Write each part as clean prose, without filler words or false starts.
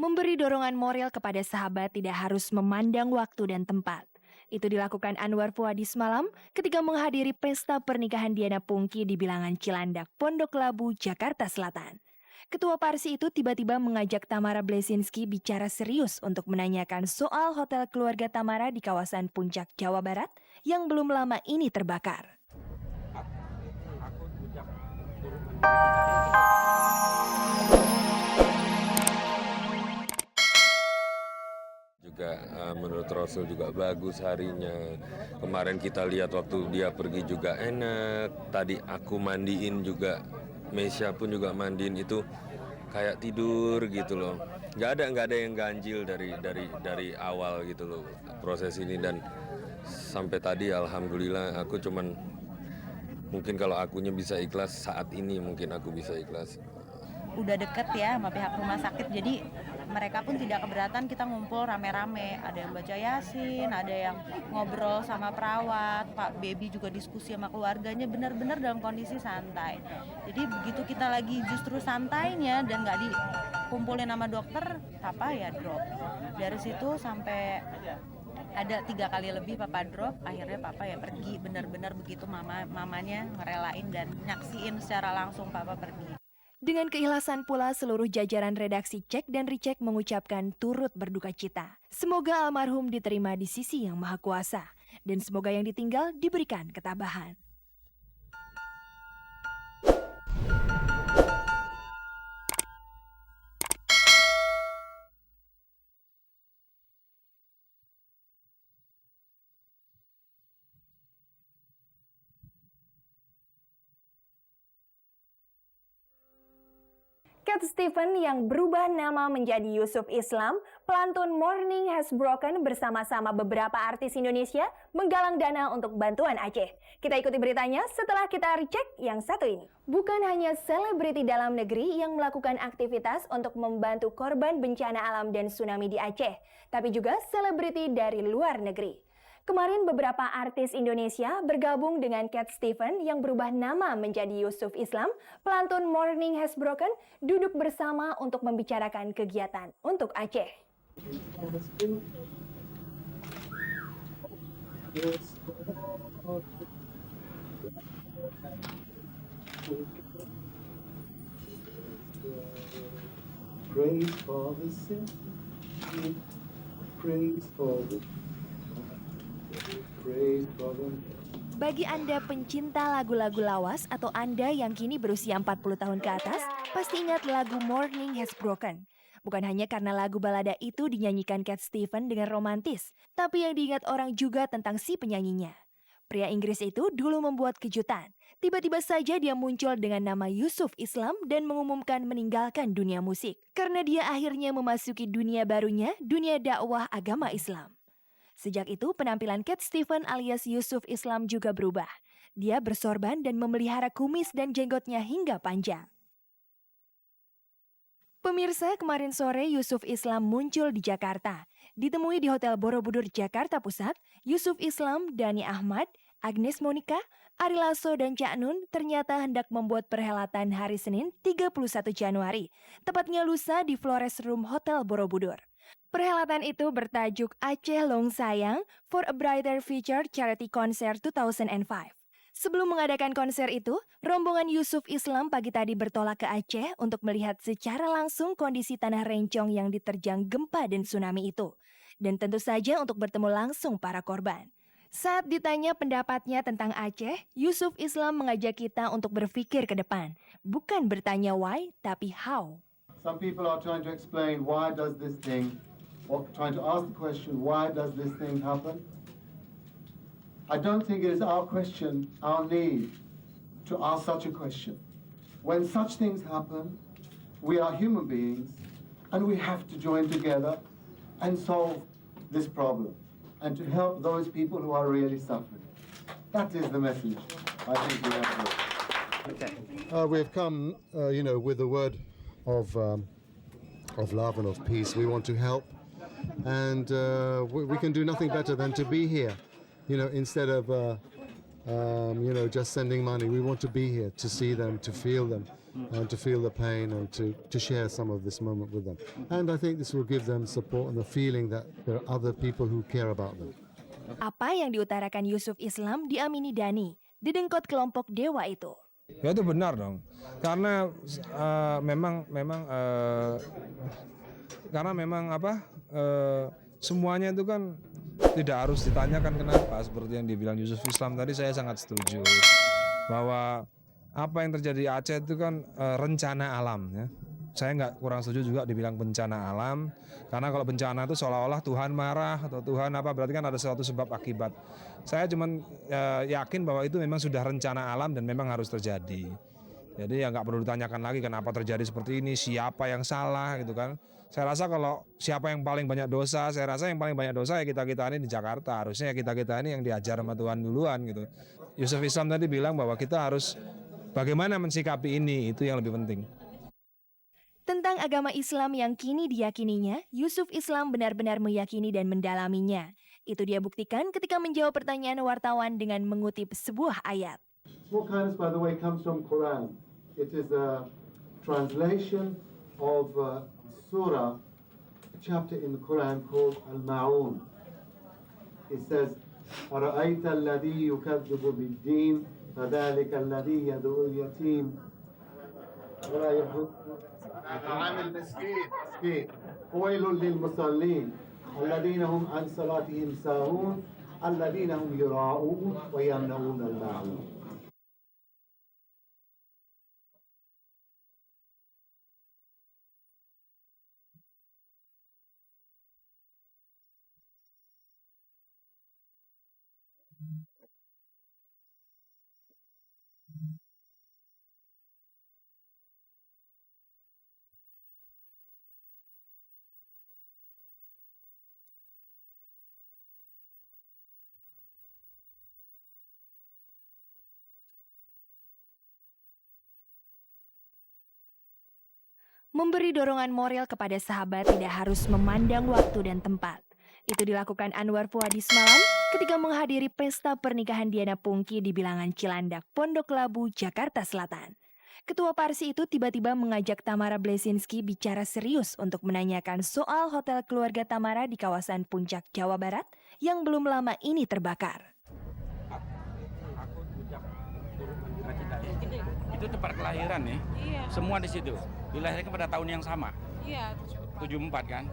Memberi dorongan moral kepada sahabat tidak harus memandang waktu dan tempat. Itu dilakukan Anwar Fuadi semalam ketika menghadiri pesta pernikahan Diana Pungki di bilangan Cilandak, Pondok Labu, Jakarta Selatan. Ketua Parsi itu tiba-tiba mengajak Tamara Blesinski bicara serius untuk menanyakan soal hotel keluarga Tamara di kawasan Puncak, Jawa Barat yang belum lama ini terbakar. Juga menurut Rasul juga bagus harinya. Kemarin kita lihat waktu dia pergi juga enak. Tadi aku mandiin juga, Mesya pun juga mandiin itu kayak tidur gitu loh. Nggak ada yang ganjil dari awal gitu loh proses ini, dan sampai tadi alhamdulillah aku cuman mungkin kalau akunya bisa ikhlas saat ini mungkin aku bisa ikhlas. Udah deket ya sama pihak rumah sakit, jadi mereka pun tidak keberatan kita ngumpul rame-rame, ada yang baca yasin, ada yang ngobrol sama perawat, Pak Baby juga diskusi sama keluarganya, benar-benar dalam kondisi santai. Jadi begitu kita lagi justru santainya dan nggak dikumpulin sama dokter, Papa ya drop. Dari situ sampai ada 3 kali lebih Papa drop, akhirnya Papa ya pergi, benar-benar begitu mamanya ngerelain dan nyaksiin secara langsung Papa pergi. Dengan keikhlasan pula seluruh jajaran redaksi Cek dan Recheck mengucapkan turut berduka cita. Semoga almarhum diterima di sisi Yang Maha Kuasa dan semoga yang ditinggal diberikan ketabahan. Cat Stevens yang berubah nama menjadi Yusuf Islam, pelantun Morning Has Broken bersama-sama beberapa artis Indonesia menggalang dana untuk bantuan Aceh. Kita ikuti beritanya setelah kita recheck yang satu ini. Bukan hanya selebriti dalam negeri yang melakukan aktivitas untuk membantu korban bencana alam dan tsunami di Aceh, tapi juga selebriti dari luar negeri. Kemarin beberapa artis Indonesia bergabung dengan Cat Stevens yang berubah nama menjadi Yusuf Islam, pelantun Morning Has Broken, duduk bersama untuk membicarakan kegiatan untuk Aceh. Praise for the sick, praise for the Bagi Anda pencinta lagu-lagu lawas atau Anda yang kini berusia 40 tahun ke atas, pasti ingat lagu Morning Has Broken. Bukan hanya karena lagu balada itu dinyanyikan Cat Stevens dengan romantis, tapi yang diingat orang juga tentang si penyanyinya. Pria Inggris itu dulu membuat kejutan. Tiba-tiba saja dia muncul dengan nama Yusuf Islam dan mengumumkan meninggalkan dunia musik. Karena dia akhirnya memasuki dunia barunya, dunia dakwah agama Islam. Sejak itu, penampilan Cat Stevens alias Yusuf Islam juga berubah. Dia bersorban dan memelihara kumis dan jenggotnya hingga panjang. Pemirsa, kemarin sore Yusuf Islam muncul di Jakarta. Ditemui di Hotel Borobudur, Jakarta Pusat, Yusuf Islam, Dani Ahmad, Agnes Monica, Ari Lasso, dan Cak Nun ternyata hendak membuat perhelatan hari Senin 31 Januari, tepatnya lusa di Flores Room Hotel Borobudur. Perhelatan itu bertajuk Aceh Long Sayang for a Brighter Future Charity Concert 2005. Sebelum mengadakan konser itu, rombongan Yusuf Islam pagi tadi bertolak ke Aceh untuk melihat secara langsung kondisi tanah rencong yang diterjang gempa dan tsunami itu. Dan tentu saja untuk bertemu langsung para korban. Saat ditanya pendapatnya tentang Aceh, Yusuf Islam mengajak kita untuk berpikir ke depan. Bukan bertanya why, tapi how. Some people are trying to explain why does this thing, or trying to ask the question, why does this thing happen? I don't think it is our question, our need, to ask such a question. When such things happen, we are human beings, and we have to join together and solve this problem, and to help those people who are really suffering. That is the message I think we have to. Okay. We've come, with the word of love and of peace. We want to help, and we can do nothing better than to be here, instead of just sending money. We want to be here to see them, to feel them, and to feel the pain, and to share some of this moment with them. And I think this will give them support and the feeling that there are other people who care about them. Apa yang diutarakan Yusuf Islam diamini Dani, didengkot kelompok Dewa itu. Ya itu benar dong, karena semuanya itu kan tidak harus ditanyakan kenapa. Seperti yang dibilang Yusuf Islam tadi, saya sangat setuju bahwa apa yang terjadi di Aceh itu kan rencana alam ya. Saya nggak kurang setuju juga dibilang bencana alam, karena kalau bencana itu seolah-olah Tuhan marah atau Tuhan berarti kan ada suatu sebab akibat. Saya cuma yakin bahwa itu memang sudah rencana alam dan memang harus terjadi. Jadi ya nggak perlu ditanyakan lagi kenapa terjadi seperti ini, siapa yang salah gitu kan. Saya rasa kalau siapa yang paling banyak dosa, saya rasa yang paling banyak dosa ya kita-kita ini di Jakarta. Harusnya ya kita-kita ini yang diajar sama Tuhan duluan gitu. Yusuf Islam tadi bilang bahwa kita harus bagaimana mensikapi ini, itu yang lebih penting. Tentang agama Islam yang kini diyakininya, Yusuf Islam benar-benar meyakini dan mendalaminya. Itu dia buktikan ketika menjawab pertanyaan wartawan dengan mengutip sebuah ayat. Small kindness, by the way, comes from Quran. It is a translation of surah, a chapter in the Quran called Al-Ma'un. It says, أَرَأَيْتَ الَّذِي يُكَذِّبُ بِالدِّينِ فَذَلِكَ الَّذِي يَدْعُو الْيَتِيمَ وَلَا يَحُضُّ عَلَى الْمِسْكِينِ وَوَيْلٌ لِلْمُصَلِّينَ الَّذِينَ هُمْ عَنْ صَلَاتِهِمْ سَاهُونَ الَّذِينَ هُمْ يُرَاءُونَ وَيَمْنَعُونَ الْمَاعُونَ. Memberi dorongan moral kepada sahabat tidak harus memandang waktu dan tempat. Itu dilakukan Anwar Fuadi semalam ketika menghadiri pesta pernikahan Diana Pungki di Bilangan Cilandak, Pondok Labu, Jakarta Selatan. Ketua Parsi itu tiba-tiba mengajak Tamara Blesinski bicara serius untuk menanyakan soal hotel keluarga Tamara di kawasan Puncak, Jawa Barat yang belum lama ini terbakar. Itu tempat kelahiran ya. Iya. Semua di situ. Dilahirkan pada tahun yang sama. Iya, 74 kan?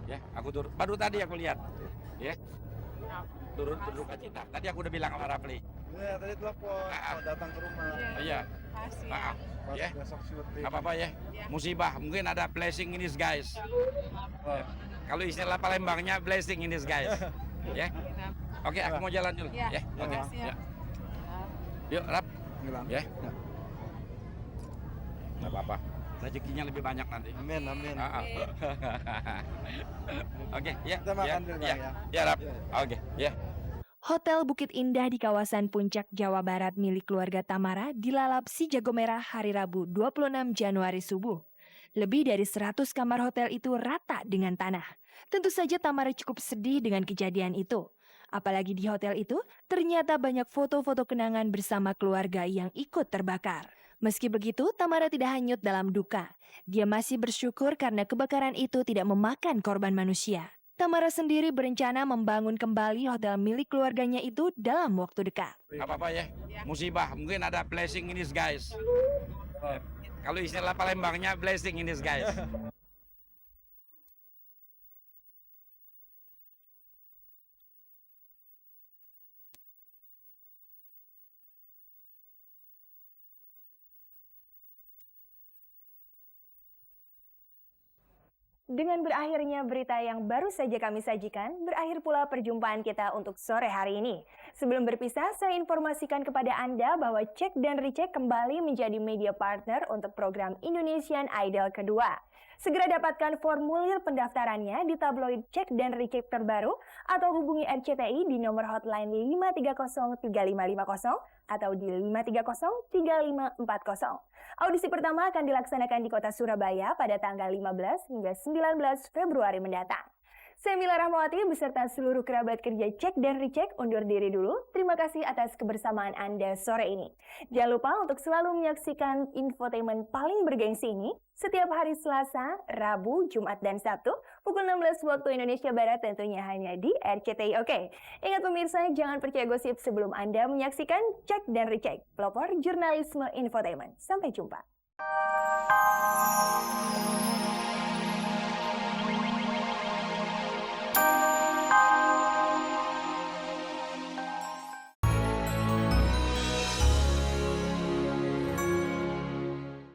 Ya, aku turun. Baru tadi aku lihat. Ya. Turun berduka cita. Tadi aku udah bilang sama Rafli. Iya, tadi telepon mau datang ke rumah. Iya. Makasih. Maaf. Pas Ya. besok syuting. Gak apa-apa ya. Musibah. Mungkin ada blessing in disguise. Ya. Kalau istilah Palembangnya blessing in disguise. Ya. Oke, aku mau jalan dulu. Iya. Ya. Oke. Makasih ya. Ya. Yuk, Rap. Ngilang. Ya. Gak apa-apa. Rezekinya lebih banyak nanti. Amin, amin. Oke, ya. Kita makan dulu, ya. Bang, ya. Ya, Rap. Oke, ya. Hotel Bukit Indah di kawasan Puncak, Jawa Barat milik keluarga Tamara dilalap si Jago Merah hari Rabu 26 Januari subuh. Lebih dari 100 kamar hotel itu rata dengan tanah. Tentu saja Tamara cukup sedih dengan kejadian itu. Apalagi di hotel itu ternyata banyak foto-foto kenangan bersama keluarga yang ikut terbakar. Meski begitu, Tamara tidak hanyut dalam duka. Dia masih bersyukur karena kebakaran itu tidak memakan korban manusia. Tamara sendiri berencana membangun kembali hotel milik keluarganya itu dalam waktu dekat. Gak apa-apa ya. Musibah. Mungkin ada blessing in disguise. Kalau istilah Palembangnya blessing in disguise. Dengan berakhirnya berita yang baru saja kami sajikan, berakhir pula perjumpaan kita untuk sore hari ini. Sebelum berpisah, saya informasikan kepada Anda bahwa Cek dan Recheck kembali menjadi media partner untuk program Indonesian Idol kedua. Segera dapatkan formulir pendaftarannya di tabloid Cek dan Recheck terbaru atau hubungi RCTI di nomor hotline 5303550 atau di 5303540. Audisi pertama akan dilaksanakan di kota Surabaya pada tanggal 15 hingga 19 Februari mendatang. Saya Mila Rahmawati beserta seluruh kerabat kerja Cek dan Recheck undur diri dulu. Terima kasih atas kebersamaan Anda sore ini. Jangan lupa untuk selalu menyaksikan infotainment paling bergengsi ini setiap hari Selasa, Rabu, Jumat, dan Sabtu pukul 16 waktu Indonesia Barat tentunya hanya di RCTI. Oke, ingat pemirsa, jangan percaya gosip sebelum Anda menyaksikan Cek dan Recheck, pelopor jurnalisme infotainment. Sampai jumpa.